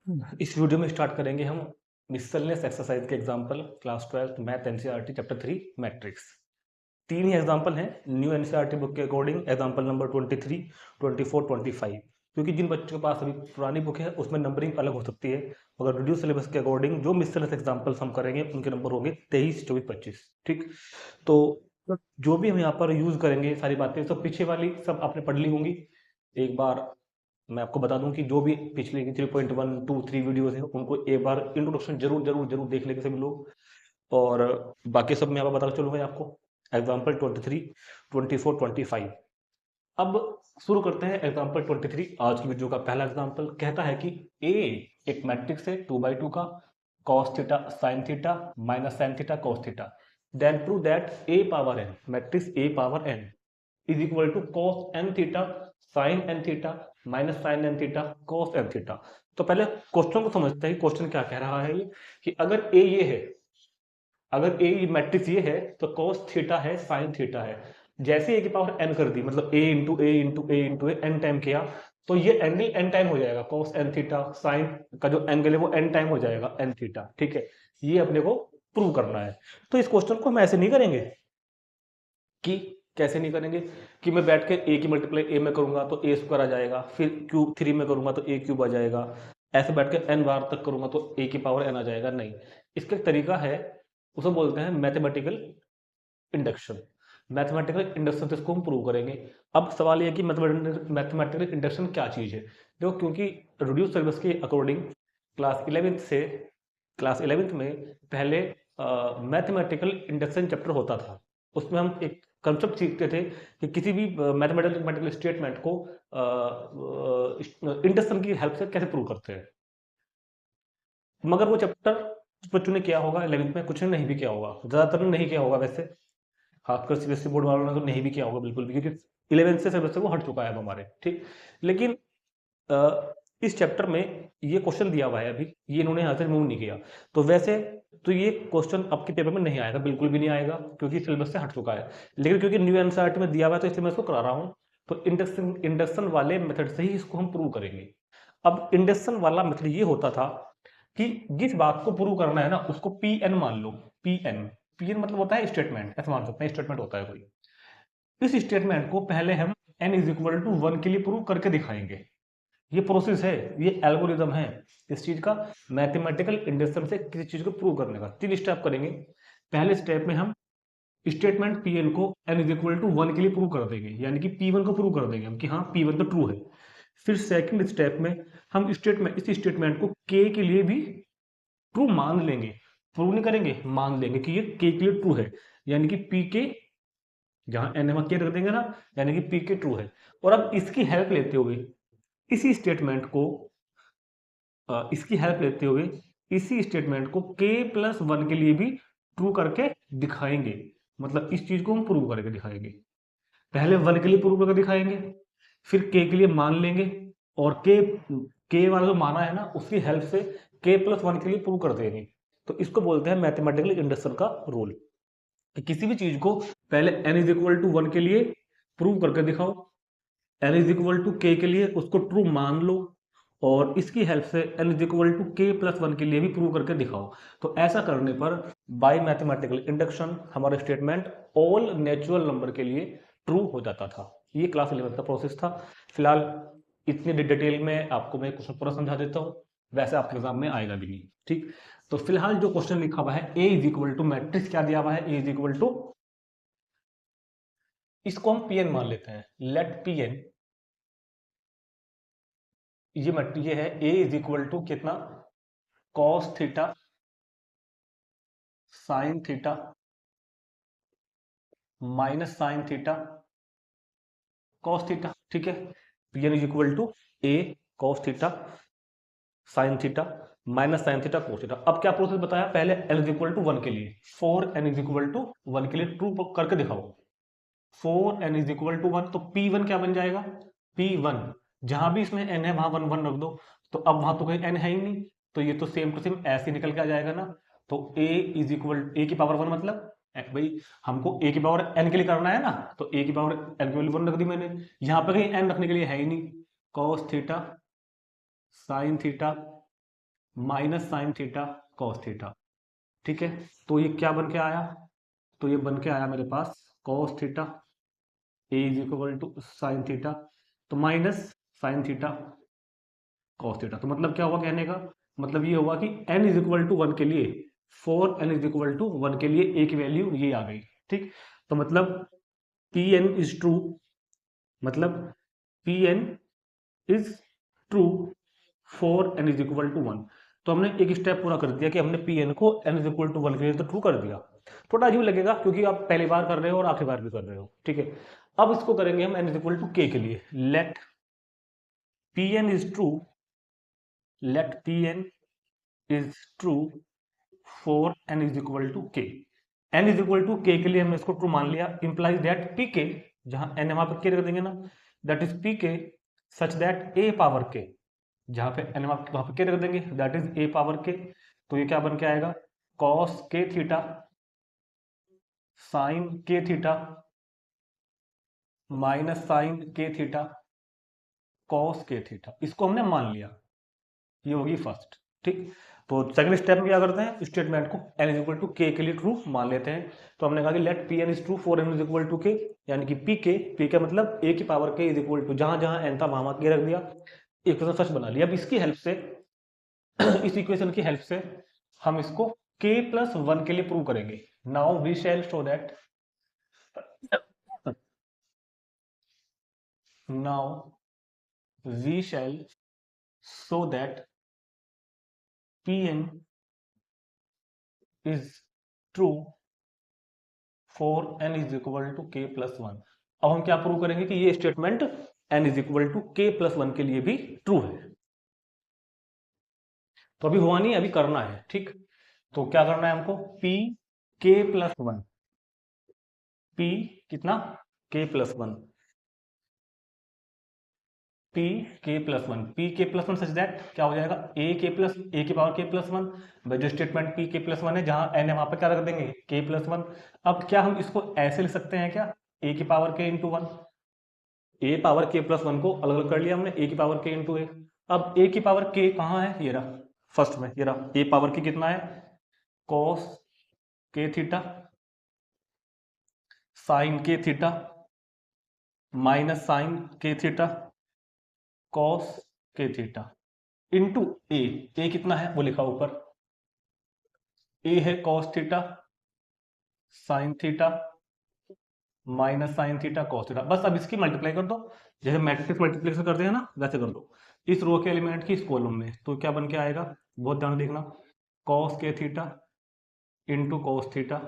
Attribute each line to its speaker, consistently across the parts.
Speaker 1: इस वीडियो में स्टार्ट करेंगे हम मिसलेनियस एक्सरसाइज के example class 12 math NCERT chapter 3 matrix. तीन ही एग्जांपल हैं न्यू एनसीईआरटी बुक के अकॉर्डिंग, एग्जांपल नंबर 23, 24, 25। क्योंकि जिन बच्चों के पास अभी पुरानी बुक है उसमें नंबरिंग अलग हो सकती है, मगर रिड्यूस सिलेबस के अकॉर्डिंग जो मिसलेनियस एग्जांपल्स हम करेंगे उनके नंबर होंगे 23, 24, 25। ठीक, तो जो भी हम यहाँ पर यूज करेंगे सारी बातें सब पीछे वाली सब आपने पढ़ ली होंगी। एक बार मैं आपको बता दूं कि जो भी पिछले की 3.1, 2, 3 वीडियोस हैं उनको एक बार इंट्रोडक्शन जरूर जरूर जरूर देख लेंगे सभी लोग। और बाकी सब मैं यहाँ पर बताता चलूंगा आपको। एग्जाम्पल 23, 24, 25। अब शुरू करते हैं एग्जाम्पल 23। आज की वीडियो का पहला एग्जाम्पल कहता है कि ए एक मैट्रिक्स है 2/2 का, cos theta sin theta minus sin theta cos theta. Then prove that A power N, matrix A power N is equal to cos n theta sin n theta minus sin n theta cos n theta. तो पहले question को समझते हैं, question क्या कह रहा है ये कि अगर ए ये है, अगर ए मैट्रिक्स ये है तो cos थीटा है sin थीटा है। जैसे ए की पावर n कर दी, मतलब a into A into A into A n time किया, तो ये एंगल n टाइम हो जाएगा। cos n थीटा sin का जो एंगल है वो n टाइम हो जाएगा n थीटा। ठीक है, ये अपने को प्रूव करना है। तो इस क्वेश्चन को हम ऐसे नहीं करेंगे कि कैसे नहीं करेंगे कि मैं बैठ के ए की मल्टीप्लाई ए में करूंगा तो ए स्क्वायर आ जाएगा, फिर क्यूब 3 में करूंगा तो ए क्यूब आ जाएगा, ऐसे बैठ के एन बार तक करूंगा तो ए की पावर एन आ जाएगा। नहीं, इसका एक तरीका है, उसे बोलते हैं मैथमेटिकल इंडक्शन। मैथमेटिकल इंडक्शन से इसको हम प्रूव करेंगे। अब सवाल यह है कि मैथमेटिकल इंडक्शन क्या चीज़ है। देखो, क्योंकि रिड्यूस सिलेबस के अकॉर्डिंग क्लास 11th से क्लास 11th में पहले मैथमेटिकल इंडक्शन चैप्टर होता था। उसमें हम एक कंसेप्ट सीखते थे कि किसी भी मैथमेटिकल स्टेटमेंट को इंडक्शन की हेल्प से कैसे प्रूव करते हैं। मगर वो चैप्टर बच्चों ने किया होगा 11th में, कुछ ने नहीं भी किया होगा, ज़्यादातर ने नहीं किया होगा वैसे, खासकर सीबीएसई बोर्ड वालों ने तो नहीं भी किया होगा बिल्कुल भी, क्योंकि 11th से सिलेबस से वो हट चुका है अब हमारे। ठीक, लेकिन इस चैप्टर में ये क्वेश्चन दिया हुआ है, अभी ये इन्होंने यहाँ से रिमूव नहीं किया। तो वैसे तो ये क्वेश्चन आपके पेपर में नहीं आएगा, बिल्कुल भी नहीं आएगा, क्योंकि सिलेबस से हट चुका है। लेकिन क्योंकि न्यू एनसीईआरटी में दिया हुआ है तो इसलिए मैं इसको करा रहा हूँ। तो इंडक्शन इंडक्शन वाले मेथड से ही इसको हम प्रूव करेंगे। अब इंडक्शन वाला मेथड ये होता था कि जिस बात को प्रूव करना है ना उसको पी एन मान लो। पी एन, पी एन मतलब होता है स्टेटमेंट, ऐसा मान सकते हैं स्टेटमेंट होता है कोई। इस स्टेटमेंट को पहले हम n इज इक्वल टू 1 के लिए प्रूव करके दिखाएंगे। ये प्रोसेस है, ये एल्गोरिदम है इस चीज का, मैथमेटिकल इंडक्शन से किसी चीज को प्रूव करने का। 3 स्टेप करेंगे। पहले स्टेप में हम स्टेटमेंट पी एन को n इज इक्वल टू 1 के लिए प्रूव कर देंगे, यानी कि P1 को प्रूव कर देंगे हम कि हाँ P1 तो ट्रू है। फिर सेकंड स्टेप में हम इस स्टेटमेंट को k के लिए भी ट्रू मान लेंगे। प्रूव नहीं करेंगे, मान लेंगे कि ये k के लिए ट्रू है, यानी कि पी के जहां एन हम के रख देंगे ना, यानी कि पी के ट्रू है। और अब इसकी हेल्प लेते हुए इसी स्टेटमेंट को इसकी हेल्प लेते हुए इसी स्टेटमेंट को k+1 के लिए भी ट्रू करके दिखाएंगे। मतलब इस चीज को हम प्रूव करके दिखाएंगे। पहले 1 के लिए प्रूव करके दिखाएंगे, फिर k के लिए मान लेंगे, और k वाला जो माना है ना उसकी हेल्प से k+1 के लिए प्रूव कर देंगे। तो इसको बोलते हैं मैथमेटिकल इंडक्शन का रूल, कि किसी भी चीज को पहले n इज इक्वल टू 1 के लिए प्रूव करके दिखाओ, n is equal to k के लिए उसको ट्रू मान लो, और इसकी हेल्प से n is equal to k+1 के लिए भी प्रूव करके दिखाओ। तो ऐसा करने पर बाय मैथमेटिकल इंडक्शन हमारा स्टेटमेंट ऑल नेचुरल नंबर के लिए ट्रू हो जाता था। ये क्लास 11 का प्रोसेस था। फिलहाल इतनी डिटेल में आपको मैं क्वेश्चन पूरा समझा देता हूँ, वैसे आपके एग्जाम में आएगा भी नहीं। ठीक, तो फिलहाल जो क्वेश्चन लिखा हुआ है, A is equal to matrix क्या दिया हुआ है, ए इज इक्वल टू, इसको हम पीएन मान लेते हैं, लेट पीएन, ये है ए इज इक्वल टू कितना, cos theta sine theta minus sine theta cos theta. ठीक है, PN is equal to A cos theta sine theta minus sine theta cos theta. अब क्या प्रोसेस बताया, पहले एन इज इक्वल टू 1 के लिए, for N is equal to 1 के लिए ट्रू करके दिखाओ। For N is equal to 1, तो P1 क्या बन जाएगा, P1, जहां भी इसमें n है वहां 1 1 रख दो। तो अब वहां तो कोई n है ही नहीं, तो ये तो सेम टू सेम ऐसे ही निकल के आ जाएगा ना। तो a इज इक्वल ए की पावर 1 मतलब भाई हमको a की पावर n के लिए करना है ना, तो a की पावर n की वैल्यू 1 रख दी मैंने। यहाँ पे कहीं n रखने के लिए है ही नहीं। cos theta sine theta minus sine theta cos theta. ठीक है, तो ये क्या बन के आया, तो ये बन के आया मेरे पास cos theta A is equal to sine theta, तो minus sine theta cos theta. तो मतलब क्या हुआ कहने का, मतलब ये हुआ कि n is equal to one के लिए, for n is equal to one के लिए एक वैल्यू ये आ गई। ठीक, तो मतलब पी एन इज ट्रू, मतलब P N is true for n is equal to one. तो हमने एक स्टेप पूरा कर दिया कि हमने पी एन को n is equal to one के लिए तो ट्रू कर दिया। थोड़ा अजीब लगेगा क्योंकि आप पहली बार कर रहे हो और आखिरी बार भी कर रहे हो। ठीक है, अब इसको करेंगे हम n is equal to K के लिए। Let P N is true, let P N is true for n is equal to K. n is equal to के लिए हमने इसको ट्रू मान लिया, इंप्लाइज दैट पी के, जहां n वहां पर के रख देंगे ना, दैट इज पी के सच दैट ए पावर के, जहां पे n वहां पर के रख देंगे, दैट इज ए पावर के। तो ये क्या बन के आएगा, कॉस के थीटा साइन के थीटा माइनस साइन के थीटा कॉस के थीटा। इसको हमने मान लिया, ये होगी फर्स्ट। ठीक, तो सेकंड स्टेप में क्या करते हैं, स्टेटमेंट को n इज इक्वल टू के लिए ट्रू मान लेते हैं। तो हमने कहा कि let P N is true for n is equal to K, यानी कि पी के मतलब a की पावर के इज इक्वल टू जहां जहां n था वहां के रख दिया, इक्वेशन सच बना लिया। अब इसकी हेल्प से इस इक्वेशन की हेल्प से हम इसको k प्लस वन के लिए प्रूव करेंगे। Now we shall show that, now we shall show that Pn is true for n is equal to k plus one. अब हम क्या प्रूव करेंगे कि ये statement n is equal to k plus one के लिए भी ट्रू है। तो अभी हुआ नहीं, अभी करना है। ठीक, तो क्या करना है हमको, p k plus one, p कितना, k plus वन, पी के प्लस वन, पी के प्लस वन सच दैट क्या हो जाएगा, ए के प्लस ए की पावर के प्लस वन। जो स्टेटमेंट पी के प्लस वन है, जहां एन है वहां पर क्या रख देंगे, के प्लस वन। अब क्या हम इसको ऐसे लिख सकते हैं क्या, ए की पावर के इंटू वन, ए पावर के प्लस वन को अलग अलग कर लिया हमने, ए की पावर के इंटू ए। अब ए की पावर के कहाँ है, ये रहा फर्स्ट में, ये रहा ए पावर के कितना है, कॉस के थीटा साइन के थीटा माइनस साइन के थीटा कॉस के थीटा इंटू ए कितना है वो लिखा ऊपर, ए है cos theta sine theta minus sine theta cos theta. बस अब इसकी मल्टीप्लाई कर दो, जैसे मैट्रिक्स मल्टीप्लिकेशन करते हैं ना वैसे कर दो, इस रो के एलिमेंट की इस कॉलम में। तो क्या बन के आएगा, बहुत ध्यान देखना, कॉस के theta into cos theta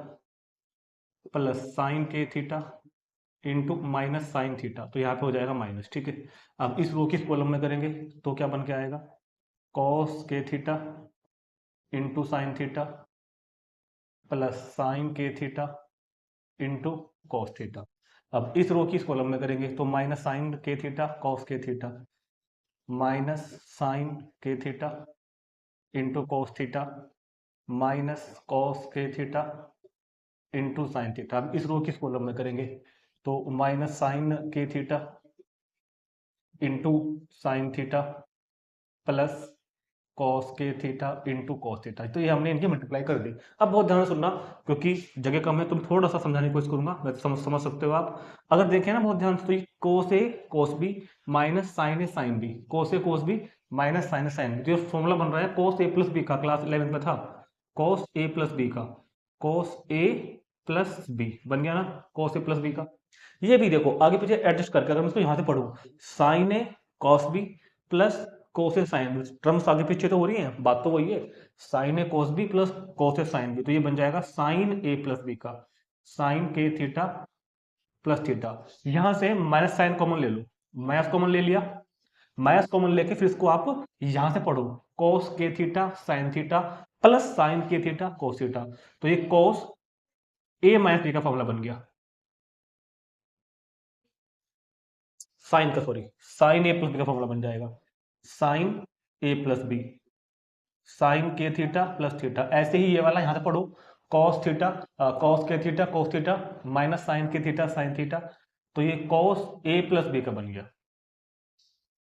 Speaker 1: plus sine के theta into minus sine theta. तो यहाँ पे हो जाएगा माइनस। ठीक है, अब इस रो की इस कॉलम में करेंगे तो क्या बन के आएगा, कॉस के theta into sine theta plus sine के थीटा इंटू कॉस थीटा। अब इस रो की इस कॉलम में करेंगे तो माइनस साइन के थीटा कॉस के थीटा माइनस साइन के theta into cos theta minus cos के थीटा इंटू साइन थीटा। अब इस रो की इस कॉलम में करेंगे तो माइनस साइन के theta into sine theta plus cos के थीटा इंटू कॉस थीटा। तो ये हमने इनकी मल्टीप्लाई कर दी। अब बहुत ध्यान से सुनना क्योंकि जगह कम है, तुम थोड़ा सा समझाने की कोशिश करूंगा, वैसे समझ सकते हो आप। अगर देखें ना बहुत ध्यान से, तो ये कोस ए कोस बी माइनस साइन ए साइन बी, कोस ए कोस बी माइनस साइन ए साइन बी। तो ये फॉर्मूला बन रहा है कोस ए प्लस बी का, क्लास 11 में था, कोस ए प्लस बी का, कोस ए प्लस बी बन गया ना, कोस ए प्लस बी का। ये भी देखो आगे पीछे एडजस्ट करके अगर मैं इसको यहां से पढ़ूं, साइन ए कॉस बी प्लस कोस ए साइन बी, टर्म्स आगे पीछे तो हो रही हैं, बात तो वही है, साइन ए कोस बी प्लस कोस ए साइन बी। तो ये बन जाएगा साइन ए प्लस बी का साइन के थीटा प्लस थीटा। यहां से माइनस साइन कॉमन ले लो, माइनस कॉमन ले लिया, माइनस कॉमन लेके फिर इसको आप यहां से पढ़ो, cos K theta sine theta plus sine के थीटा कोस थीटा। तो ये कोस ए माइनस बी का फॉर्मूला बन गया, साइन का sorry sine A plus B का फॉर्मूला बन जाएगा, sine A plus B sine के थीटा प्लस थीटा। ऐसे ही ये वाला यहां से पढ़ो, कॉस थीटा कॉस के theta cos theta minus sine के थीटा साइन थीटा। तो ये कॉस ए प्लस बी का बन गया।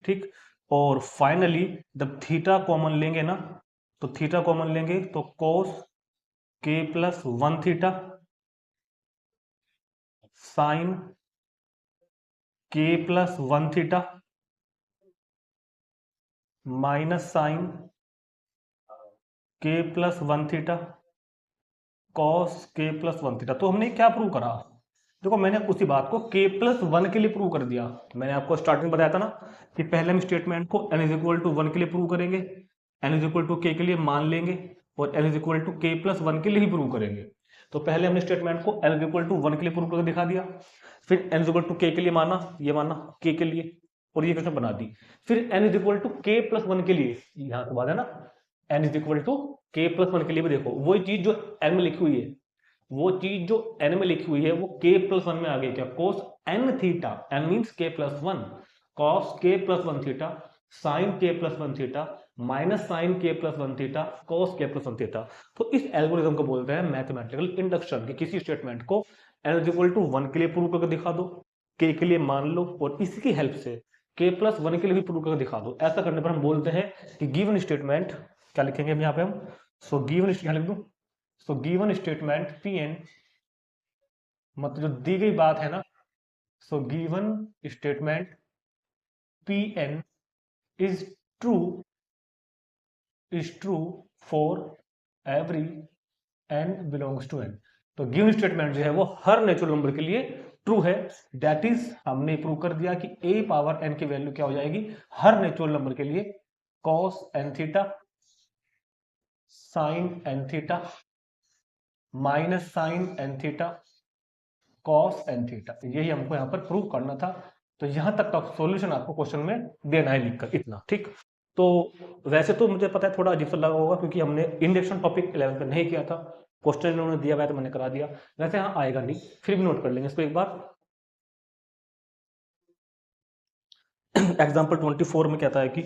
Speaker 1: ठीक, और फाइनली जब थीटा कॉमन लेंगे ना तो थीटा कॉमन लेंगे तो cos k plus 1 theta sine k plus 1 theta minus sine k plus 1 theta cos k plus 1 theta. तो हमने क्या प्रूव करा? देखो मैंने उसी बात को k प्लस 1 के लिए प्रूव कर दिया। मैंने आपको स्टार्टिंग में बताया था ना कि पहले हम स्टेटमेंट को n इज इक्वल टू 1 के लिए प्रूव करेंगे, n is equal to k के लिए मान लेंगे और n is equal to k plus 1 के लिए ही प्रूव करेंगे। तो पहले हमने स्टेटमेंट को n इज इक्वल टू 1 के लिए प्रूव करके दिखा दिया, फिर n is equal to k के लिए माना, ये माना k के लिए और ये क्वेश्चन बना दी। फिर n is equal to k plus 1 के लिए, यहाँ से बात है ना, n is equal to k plus 1 के लिए भी देखो वही चीज जो n में लिखी हुई है, वो चीज जो n में लिखी हुई है वो k प्लस 1 में आ गई। क्या? cos n theta, n means k plus 1, cos k plus 1 theta sine k plus 1 theta minus sine k plus 1 theta cos k plus 1 theta. तो इस एल्गोरिथम को बोलते हैं मैथमेटिकल इंडक्शन, कि किसी स्टेटमेंट को n इज इक्वल टू 1 के लिए प्रूव करके दिखा दो, k के लिए मान लो और इसकी हेल्प से k प्लस 1 के लिए भी प्रूव करके दिखा दो। ऐसा करने पर हम बोलते हैं कि गिवन स्टेटमेंट, क्या लिखेंगे यहाँ पे हम, सो गिवन, क्या लिख दूं, सो गिवन स्टेटमेंट Pn, मतलब जो दी गई बात है ना, so given statement Pn is true, is true for every n belongs to n। तो गिवन स्टेटमेंट जो है वो हर नेचुरल नंबर के लिए ट्रू है। दैट इज हमने प्रूव कर दिया कि a पावर n की वैल्यू क्या हो जाएगी हर नेचुरल नंबर के लिए, cos n theta sine n theta minus sine n theta cos n theta. यही हमको यहाँ पर प्रूव करना था। तो यहां तक का सॉल्यूशन आपको क्वेश्चन में देना है लिखकर, इतना ठीक। तो वैसे तो मुझे पता है थोड़ा अजीब सा लगा होगा क्योंकि हमने इंडक्शन टॉपिक 11 में नहीं किया था, क्वेश्चन इन्होंने दिया हुआ है तो मैंने करा दिया। वैसे हाँ आएगा नहीं, फिर भी नोट कर लेंगे इसको एक बार। एग्जाम्पल 24 में कहता है कि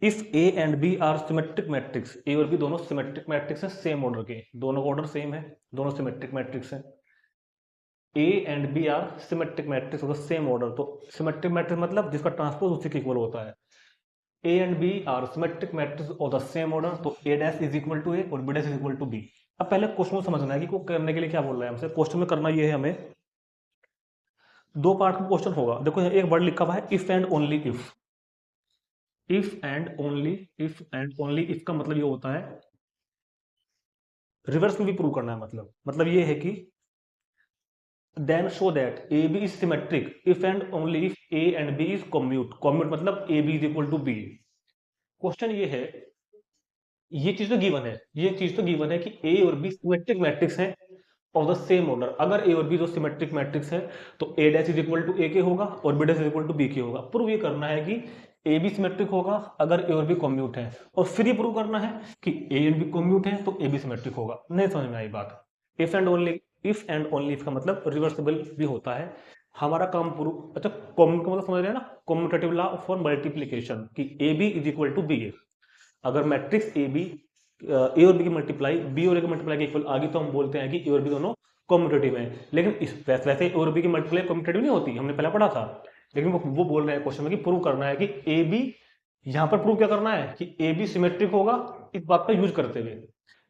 Speaker 1: if A and B are symmetric matrix, A और बी दोनों सिमेट्रिक मैट्रिक्स हैं, सेम ऑर्डर के, दोनों का ऑर्डर सेम है, दोनों सिमेट्रिक मैट्रिक्स हैं। A and B are symmetric matrix of the same order. तो सिमेट्रिक मैट्रिक्स मतलब जिसका ट्रांसपोज उसी के इक्वल होता है। A and B are symmetric matrix of the same order, तो A dash is equal to A और B dash is equal to B. अब पहले क्वेश्चन को समझना है कि को करने के लिए क्या बोल रहा है हमसे। क्वेश्चन में करना ये है हमें, दो पार्ट का क्वेश्चन होगा। देखो यहाँ एक वर्ड लिखा हुआ है if and only if. If and only, if and only if का मतलब ये होता है रिवर्स में भी प्रूव करना है। मतलब ये है कि then show that AB is symmetric if and only if A and B is commute। commute मतलब AB is equal to B। Question ये है, ये चीज तो गिवन है, ये चीज तो गिवन है कि A और B सिमेट्रिक मैट्रिक्स हैं ऑफ द सेम ऑर्डर। अगर A और B जो सिमेट्रिक मैट्रिक्स है तो A dash is equal to A के होगा और B dash is equal to B के होगा। प्रूव ये करना है कि A B सिमेट्रिक होगा अगर A और B कॉम्यूट है, और फिर ये प्रूव करना है कि A और B कॉम्यूट है तो A B सिमेट्रिक होगा। नहीं समझ में आई बात? If and only, if and only if का मतलब रिवर्सिबल भी होता है। हमारा काम प्रूव, अच्छा कॉम्यूट का मतलब समझ रहे हैं ना, कॉम्यूटेटिव लॉ फॉर मल्टीप्लीकेशन, कि A B is equal to B A. अगर मैट्रिक्स ए बी, ए और बी की मल्टीप्लाई बी और ए की मल्टीप्लाई के इक्वल आ गई तो हम बोलते हैं कि ए और बी दोनों कॉम्यूटेटिव है। लेकिन इस वैसे ए और बी की मल्टीप्लाई कॉम्यूटेटिव नहीं होती, हमने पहले पढ़ा था। लेकिन वो बोल रहे हैं क्वेश्चन में कि प्रूव करना है कि ए बी, यहां पर प्रूव क्या करना है कि ए बी सिमेट्रिक होगा, इस बात का यूज करते हुए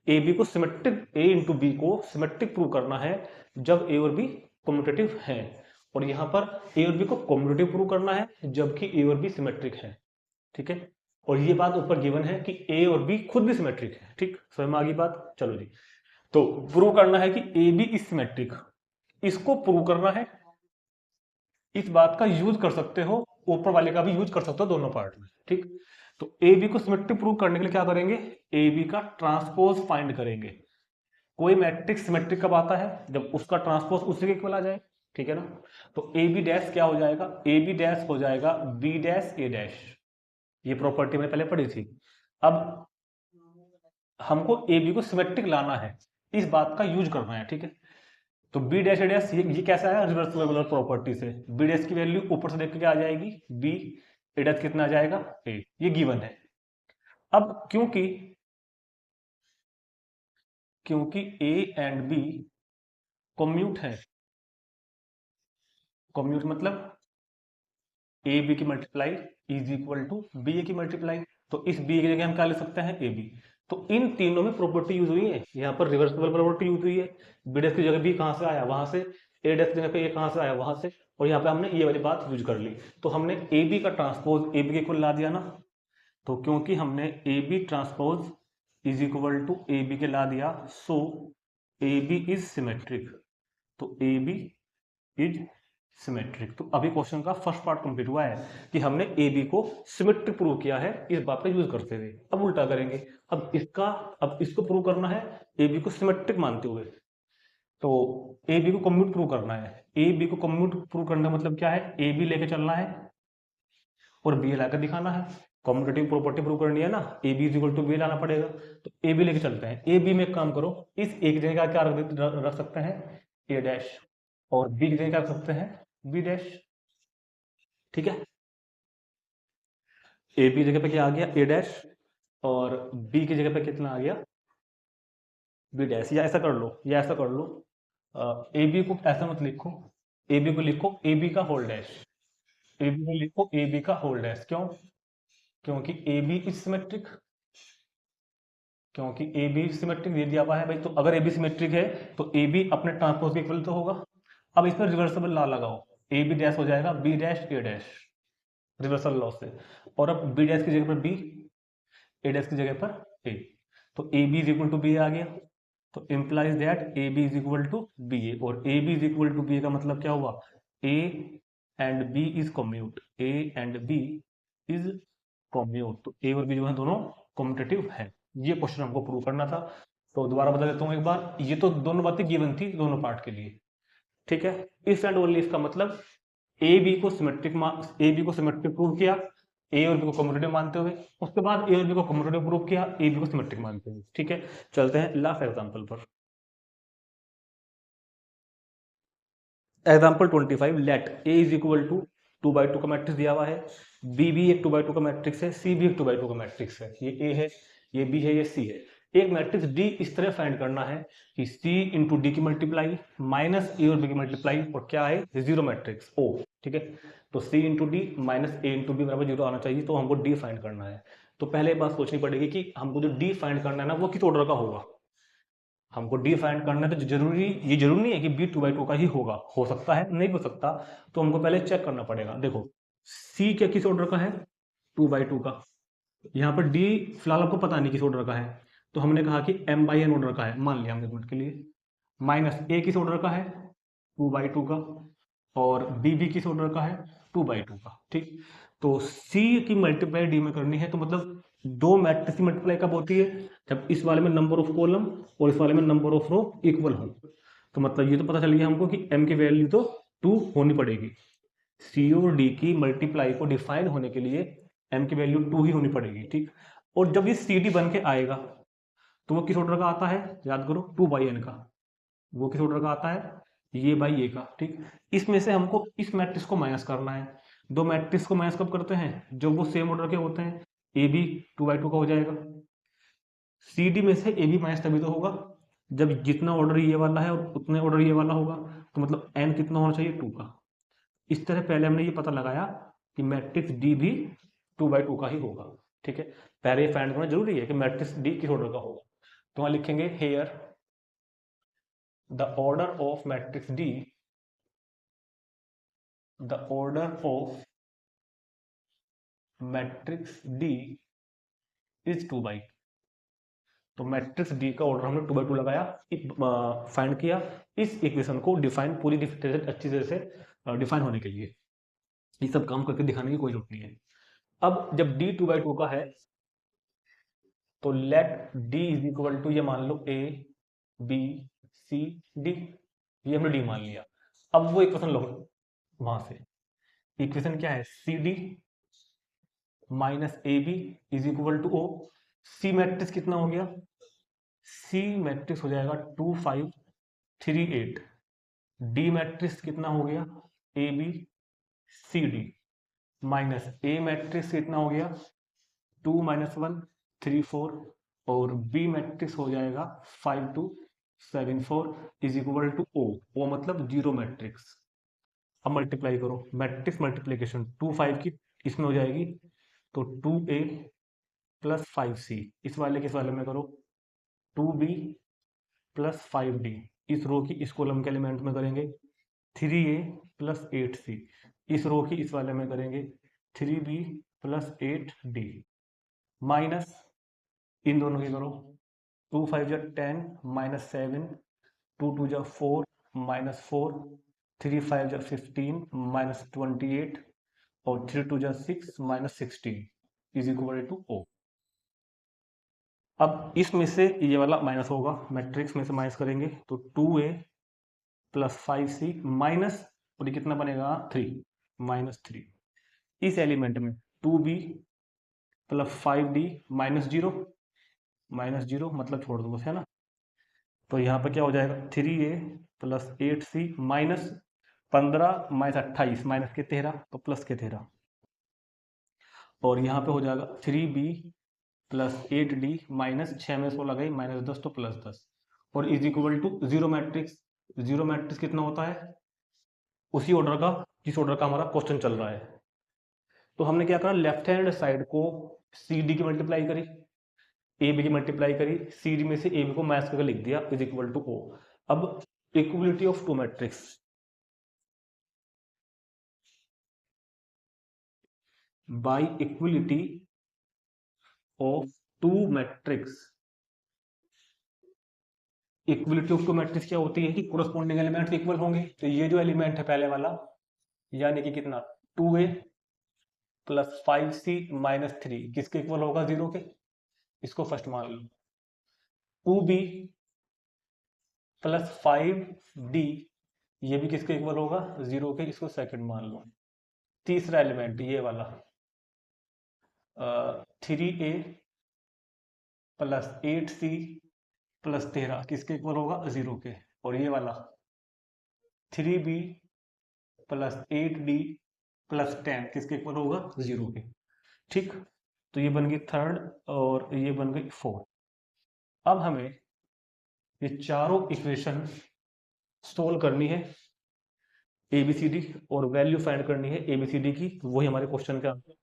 Speaker 1: ए बी को सिमेट्रिक, ए इंटू बी को सिमेट्रिक प्रूव करना है जब ए और बी कॉम्यूटेटिव है। और यहां पर ए और बी को कॉम्यूटेटिव प्रूव करना है जबकि ए और बी सिमेट्रिक है। ठीक है, और ये बात ऊपर गिवन है कि ए और बी खुद भी सिमेट्रिक है। ठीक, समझ में आ गई बात? चलो जी, तो प्रूव करना है कि ए बी इज सिमेट्रिक, इसको प्रूव करना है। इस बात का यूज कर सकते हो, ऊपर वाले का भी यूज कर सकते हो दोनों पार्ट में। ठीक, तो ए बी को सिमेट्रिक प्रूव करने के लिए क्या करेंगे, ए बी का ट्रांसपोज फाइंड करेंगे। कोई मैट्रिक्स सिमेट्रिक कब आता है, जब उसका ट्रांसपोज उसी के इक्वल आ जाए। ठीक है ना, तो ए बी डैश क्या हो जाएगा, ए बी डैश हो जाएगा बी डैश ए डैश। ये प्रॉपर्टी मैंने पहले पढ़ी थी। अब हमको ए बी को सिमेट्रिक लाना है, इस बात का यूज करना है। ठीक है, तो बी डैश ए डैश ये कैसा है, रिवर्सिबल प्रॉपर्टी से बी डैश की वैल्यू ऊपर से देख के क्या आ जाएगी बी, ए डैश कितना आ जाएगा ए, ये गिवन है। अब क्योंकि ए एंड बी कॉम्यूट है, कॉम्यूट मतलब ए बी की multiply is equal to B A की मल्टीप्लाई। तो इस बी की जगह हम क्या ले सकते हैं, ए बी। तो इन तीनों में प्रॉपर्टी यूज हुई है, यहाँ पर रिवर्सिबल प्रॉपर्टी यूज हुई है। बी डैश की जगह बी कहाँ से आया, वहां से। ए डैश की जगह पे ए कहाँ से आया, वहां से। और यहाँ पे हमने ये वाली बात यूज कर ली, तो हमने ए बी का ट्रांसपोज ए बी के इक्वल ला दिया ना। तो क्योंकि हमने A B transpose is equal to A B के ला दिया, so A B is symmetric. तो ए बी इज सिमेट्रिक। तो अभी क्वेश्चन का फर्स्ट पार्ट कंप्लीट हुआ है कि हमने ए बी को सिमेट्रिक प्रूव किया है इस बात पे यूज करते हुए। अब उल्टा करेंगे, अब इसको प्रूव करना है ए बी को सिमेट्रिक मानते हुए। तो ए बी को कम्यूट प्रूव करना है। ए बी को कम्यूट प्रूव करने का मतलब क्या है, ए बी लेके चलना है और बी लाकर दिखाना है। कम्यूटेटिव प्रॉपर्टी प्रूव करनी है ना, A B is equal to B लाना पड़ेगा। तो ए बी लेके चलते हैं। ए बी में एक काम करो, इस एक जगह क्या रख सकते हैं, ए डैश, और बी की जगह क्या रख सकते हैं, बी डैश। ठीक है, ए बी जगह पे क्या आ गया, ए डैश, और बी की जगह पे कितना आ गया, बी डैश। या ऐसा कर लो, ए बी को ऐसा मत लिखो, ए बी को लिखो ए बी का होल डैश। ए बी को लिखो ए बी का होल डैश। क्यों, क्योंकि ए बी इज सिमेट्रिक, क्योंकि ए बी सिमेट्रिक दे दिया हुआ है भाई। तो अगर ए बी सिमेट्रिक है तो ए बी अपने ट्रांसपोज के इक्वल तो होगा। अब इस पर रिवर्सिबल लॉ लगाओ, ए बी डैश हो जाएगा बी डैश ए डैश, रिवर्सल लॉ से। और अब बी डैश की जगह पर बी, ए डैश की जगह पर ए। तो A B is equal to B आ गया। तो implies that A B is equal to B A, और A B is equal to B A का मतलब क्या हुआ, A and B is commute, A and B is commute. तो A और बी जो है दोनों कम्यूटेटिव है। ये क्वेश्चन हमको प्रूव करना था। तो दोबारा बता देता हूँ एक बार, ये तो दोनों बातें गिवन थी दोनों पार्ट के लिए। ठीक है, इफ एंड ओनली इसका मतलब ए बी को सिमेट्रिक प्रूव किया, ए और बी को कम्यूटेटिव मानते हुए। उसके बाद ए और बी को कम्यूटेटिव प्रूव किया, ए बी को सिमेट्रिक मानते हुए। ठीक है, चलते हैं लास्ट एग्जांपल पर। Example 25, let A is equal to 2/2 का मैट्रिक्स दिया हुआ है, बी भी एक 2/2 का मैट्रिक्स है, सी भी एक 2/2 का मैट्रिक्स है। ये ए है, ये बी है, ये सी है। एक मैट्रिक्स डी इस तरह फाइंड करना है कि सी इंटू डी की मल्टीप्लाई माइनस ए और बी की मल्टीप्लाई, और क्या है, जीरो मैट्रिक्स ओ। ठीक है, तो सी इंटू डी माइनस ए इंटू बी बराबर जीरो आना चाहिए। तो हमको डी फाइंड करना है। तो पहले एक बात सोचनी पड़ेगी कि हमको जो डी फाइंड करना है ना, वो किस ऑर्डर का होगा। हमको डी फाइंड करना है तो ये जरूरी नहीं है कि बी 2/2 का ही होगा, हो सकता है, नहीं हो सकता। तो हमको पहले चेक करना पड़ेगा। देखो, सी क्या किस ऑर्डर का है, 2/2 का। यहाँ पर डी फिलहाल आपको पता नहीं किस ऑर्डर का है, तो हमने कहा कि m/n ऑर्डर का है, मान लिया हमने मिनट के लिए। माइनस ए किस ऑर्डर का है, 2/2 का, और बी भी किस ऑर्डर का है, 2/2 का। ठीक, तो सी की मल्टीप्लाई डी में करनी है, तो मतलब दो मैट्रिक्स की मल्टीप्लाई कब होती है, जब इस वाले में नंबर ऑफ कॉलम और इस वाले में नंबर ऑफ रो इक्वल हो। तो मतलब ये तो पता चल गया हमको कि m की वैल्यू तो 2 होनी पड़ेगी। सी और डी की मल्टीप्लाई को डिफाइन होने के लिए m की वैल्यू 2 ही होनी पड़ेगी। ठीक, और जब ये सी डी बन के आएगा तो वो किस ऑर्डर का आता है, याद करो, 2/n का। वो किस ऑर्डर का आता है, ये बाई ये का। ठीक, इसमें से हमको इस मैट्रिक्स को माइनस करना है। दो मैट्रिक्स को माइनस कब करते हैं, जब वो सेम ऑर्डर के होते हैं। ए बी 2/2 का हो जाएगा, सी डी में से ए बी माइनस तभी तो होगा जब जितना ऑर्डर ये वाला है और उतने ऑर्डर ये वाला होगा। तो मतलब एन कितना होना चाहिए, 2 का। इस तरह पहले हमने ये पता लगाया कि मैट्रिक्स डी भी 2/2 का ही होगा। ठीक है, पहले ये फाइंड करना जरूरी है कि मैट्रिक्स डी किस ऑर्डर का होगा। तो वहां लिखेंगे hair the order of matrix D, the order of matrix D is 2/2। तो मैट्रिक्स डी का ऑर्डर हमने 2/2 लगाया, फाइंड किया इस इक्वेशन को डिफाइन पूरी अच्छी तरह से डिफाइन होने के लिए। ये सब काम करके दिखाने की कोई जरूरत नहीं है। अब जब डी 2/2 का है तो let D is equal to, ये मान लो ए बी सी डी, ये हमने डी मान लिया। अब वो इक्वेशन लो वहां से, इक्वेशन क्या है, C D minus A B is equal to O. C matrix कितना हो गया, सी मैट्रिक्स हो जाएगा 2 5 3 8। डी मैट्रिक्स कितना हो गया, A B C D, minus A matrix कितना हो गया, 2 - 1 3 4, और बी मैट्रिक्स हो जाएगा 5 2 7 4 इज इक्वल टू ओ। ओ मतलब जीरो मैट्रिक्स। अब मल्टीप्लाई करो, मैट्रिक्स मल्टीप्लीकेशन 2 5 की इसमें हो जाएगी, तो 2a प्लस 5c, इस वाले में करो 2b प्लस 5d, इस रो की इस कॉलम के एलिमेंट में करेंगे 3a प्लस 8c, इस रो की इस वाले में करेंगे 3b प्लस 8d, माइनस इन दोनों की करो 2 5 जा 10 माइनस 7, 2 2 जा 4 माइनस 4, 3 5 जा 15 माइनस 28 और 3 2 जा 6 minus 16 is equal to O. अब इसमें से ये वाला माइनस होगा, मैट्रिक्स में से माइनस करेंगे तो 2a प्लस 5c माइनस, और ये कितना बनेगा 3 माइनस 3, इस एलिमेंट में 2b प्लस 5d माइनस 0 मतलब छोड़ दो बस, है ना। तो यहाँ पे क्या हो जाएगा 3a plus 8c minus 15 minus 28 minus के 13 तो प्लस के 13, और यहाँ पे हो जाएगा 3b प्लस 8d माइनस 6 में 16 गई माइनस 10 तो प्लस 10, और is equal to zero matrix. Zero matrix कितना होता है, उसी ऑर्डर का जिस ऑर्डर का हमारा क्वेश्चन चल रहा है। तो हमने क्या करा, लेफ्ट हैंड साइड को सी डी की मल्टीप्लाई करी, ए बी की मल्टीप्लाई करी, सी डी में से ए बी को मैच करके लिख दिया इज इक्वल टू ओ। अब equality of two matrix, by equality of two matrix, equality of two matrix क्या होती है कि कोरस्पॉन्डिंग एलिमेंट्स इक्वल होंगे। तो ये जो एलिमेंट है पहले वाला, यानी कि कितना 2a प्लस 5c माइनस 3 किसके इक्वल होगा, 0 के, इसको फर्स्ट मान लो। 2b प्लस 5d ये भी किसके इक्वल होगा, 0 के, इसको सेकंड मान लो। तीसरा एलिमेंट ये वाला 3a प्लस 8c प्लस 13 किसके इक्वल होगा, 0 के, और ये वाला 3b प्लस 8d प्लस 10 किसके इक्वल होगा, 0 के। ठीक, तो ये बन गई थर्ड और ये बन गई फोर्थ। अब हमें ये चारों इक्वेशन सोल्व करनी है ABCD, और वैल्यू फाइंड करनी है ABCD की, वही हमारे क्वेश्चन का आंसर।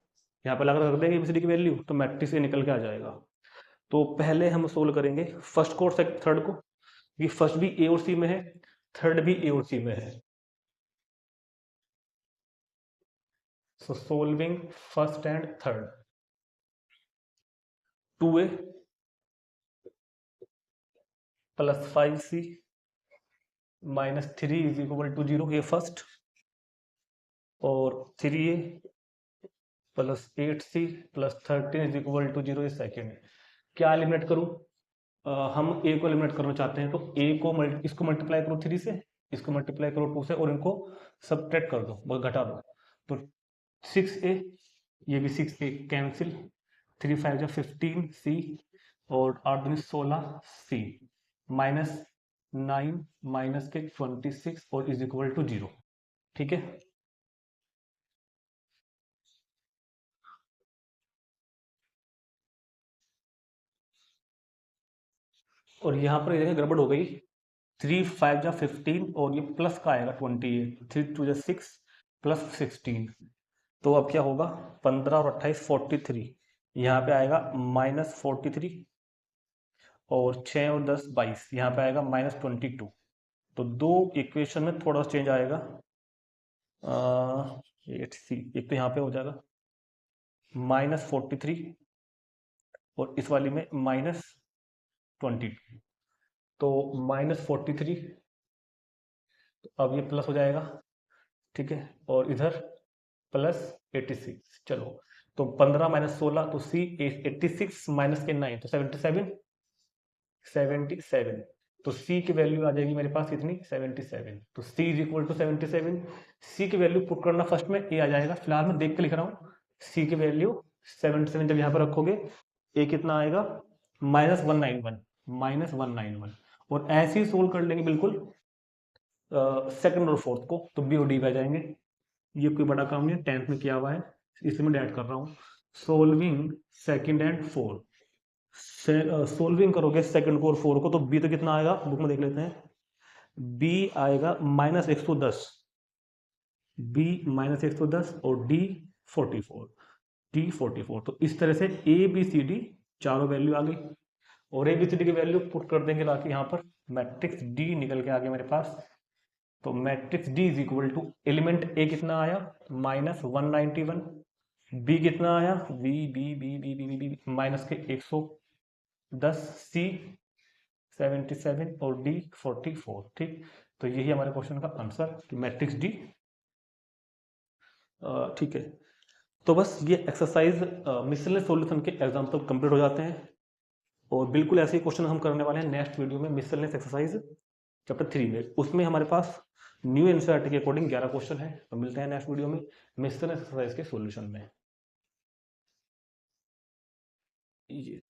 Speaker 1: यहाँ पे लगा रख देंगे ABCD की वैल्यू तो मैट्रिक्स से निकल के आ जाएगा। तो पहले हम सोल्व करेंगे फर्स्ट को और थर्ड को, ये फर्स्ट भी ए और सी में है, थर्ड भी ए और सी में है। So solving first and third, 2a plus 5c minus 3 is equal to 0, ये फर्स्ट, और 3a plus 8c plus 13 is equal to 0, ये सेकेंड। क्या एलिमिनेट करूं, हम a को एलिमिनेट करना चाहते हैं तो a को इसको मल्टीप्लाई करो 3 से, इसको मल्टीप्लाई करो 2 से, और इनको सब्ट्रैक्ट कर दो, बस घटा दो। तो 6a, ये भी 6a कैंसिल, 3 5 जा 15c और 8 दूनी 16c माइनस 9 माइनस के 26 और इज इक्वल टू 0। ठीक है, और यहाँ पर ये गड़बड़ हो गई, 3 5 जा 15 और ये प्लस का आएगा 28, 3 2 जा 6 प्लस 16, तो अब क्या होगा 15 और 28 43, यहाँ पे आएगा माइनस 43, और 6 और 10 22, यहाँ पे आएगा माइनस 22। तो दो इक्वेशन में थोड़ा सा चेंज आएगा, 8c, एक तो यहाँ पे हो जाएगा माइनस 43 और इस वाली में माइनस 22, तो माइनस 43, तो अब ये प्लस हो जाएगा, ठीक है, और इधर प्लस 86। चलो, तो 15 माइनस 16 तो सी 86 माइनस के 9 तो 77, तो सी की वैल्यू आ जाएगी मेरे पास कितनी 77, तो सी इज इक्वल टू 77। सी की वैल्यू पुट करना फर्स्ट में, ए आ जाएगा, फिलहाल मैं देख के लिख रहा हूँ। सी की वैल्यू 77 जब यहाँ पर रखोगे ए कितना आएगा माइनस 191, और ऐसे ही सोल्व कर लेंगे बिल्कुल सेकंड और फोर्थ को, तो बी और डी आ जाएंगे। ये कोई बड़ा काम नहीं है, 10th में किया हुआ है, इसमें ऐड कर रहा हूँ। Solving second and fourth, solving करोगे सेकंड को और फोर को, तो बी तो कितना आएगा, बुक में देख लेते हैं। बी आएगा माइनस 110, बी माइनस 110 और डी 44, D44। तो इस तरह से ABCD चारों वैल्यू आ गई, और ABCD की वैल्यू पुट कर देंगे लाके यहाँ पर, मैट्रिक्स D निकल के आ गया मेरे पास। तो matrix D is equal to element A कितना आया -191, B कितना आया B माइनस के 110, C 77 और D 44। ठीक, तो यही हमारे क्वेश्चन का आंसर कि मैट्रिक्स D। ठीक है, तो बस ये एक्सरसाइज मिसलेनियस सॉल्यूशन के एग्जाम्पल कंप्लीट हो जाते हैं, और बिल्कुल ऐसे ही क्वेश्चन हम करने वाले हैं नेक्स्ट वीडियो में मिसलेनियस एक्सरसाइज चैप्टर 3 में। उसमें हमारे पास न्यू एनसीईआरटी के अकॉर्डिंग 11 क्वेश्चन है। तो मिलते हैं नेक्स्ट वीडियो में मिसलेनियस एक्सरसाइज के सॉल्यूशन में। ये